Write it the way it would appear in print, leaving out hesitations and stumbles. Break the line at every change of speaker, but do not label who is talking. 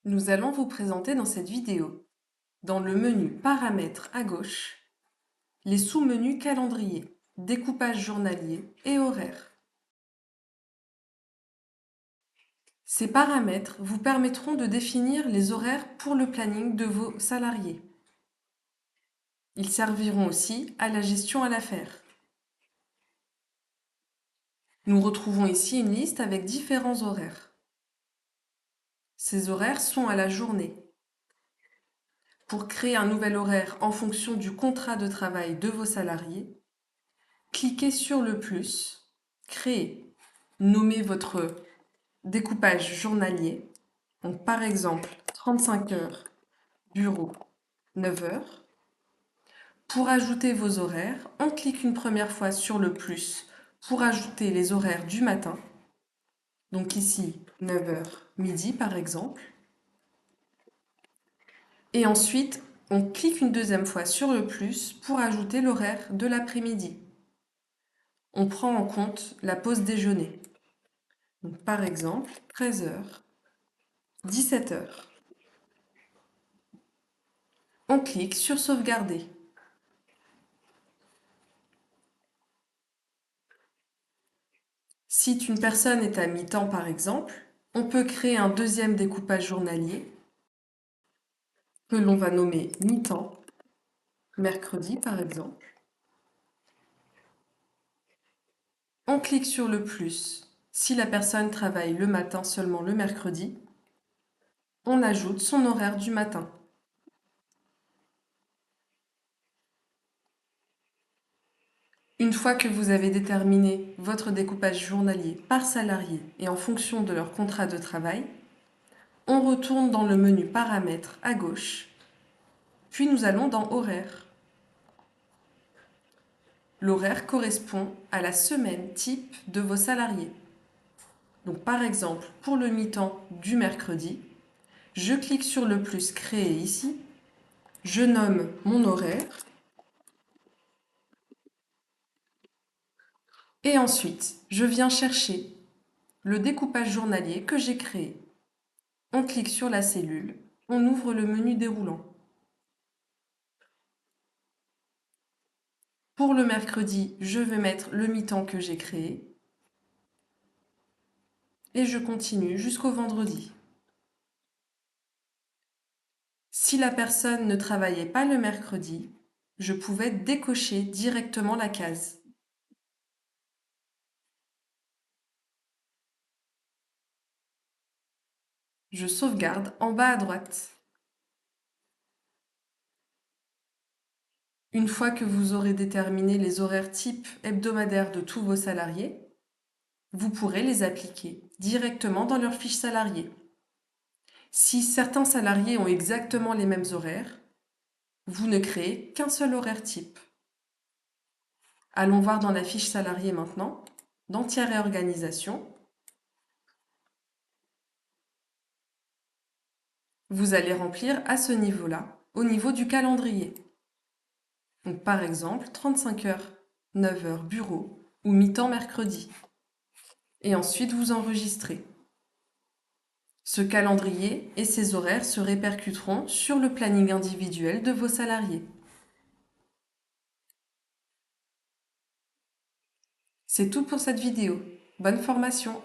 Nous allons vous présenter dans cette vidéo, dans le menu Paramètres à gauche, les sous-menus Calendrier, Découpage journalier et Horaire. Ces paramètres vous permettront de définir les horaires pour le planning de vos salariés. Ils serviront aussi à la gestion à l'affaire. Nous retrouvons ici une liste avec différents horaires. Ces horaires sont à la journée. Pour créer un nouvel horaire en fonction du contrat de travail de vos salariés, cliquez sur le plus, Créer. Nommez votre découpage journalier. Donc, par exemple, 35 heures, bureau, 9 heures. Pour ajouter vos horaires, on clique une première fois sur le plus pour ajouter les horaires du matin. Donc ici, 9 heures, midi par exemple. Et ensuite, on clique une deuxième fois sur le plus pour ajouter l'horaire de l'après-midi. On prend en compte la pause déjeuner. Donc, par exemple, 13 heures, 17 heures. On clique sur sauvegarder. Si une personne est à mi-temps par exemple, on peut créer un deuxième découpage journalier que l'on va nommer mi-temps, mercredi par exemple. On clique sur le plus. Si la personne travaille le matin seulement le mercredi, on ajoute son horaire du matin. Une fois que vous avez déterminé votre découpage journalier par salarié et en fonction de leur contrat de travail, on retourne dans le menu Paramètres à gauche, puis nous allons dans Horaires. L'horaire correspond à la semaine type de vos salariés. Donc par exemple, pour le mi-temps du mercredi, je clique sur le plus Créer ici, je nomme mon horaire et ensuite je viens chercher le découpage journalier que j'ai créé. On clique sur la cellule, on ouvre le menu déroulant. Pour le mercredi, je vais mettre le mi-temps que j'ai créé et je continue jusqu'au vendredi. Si la personne ne travaillait pas le mercredi, je pouvais décocher directement la case. Je sauvegarde en bas à droite. Une fois que vous aurez déterminé les horaires types hebdomadaires de tous vos salariés, vous pourrez les appliquer directement dans leur fiche salariée. Si certains salariés ont exactement les mêmes horaires, vous ne créez qu'un seul horaire type. Allons voir dans la fiche salariée maintenant, dans Réorganisation. Vous allez remplir à ce niveau-là, au niveau du calendrier. Donc, par exemple, 35 heures, 9 heures bureau ou mi-temps mercredi. Et ensuite, vous enregistrez. Ce calendrier et ses horaires se répercuteront sur le planning individuel de vos salariés. C'est tout pour cette vidéo. Bonne formation!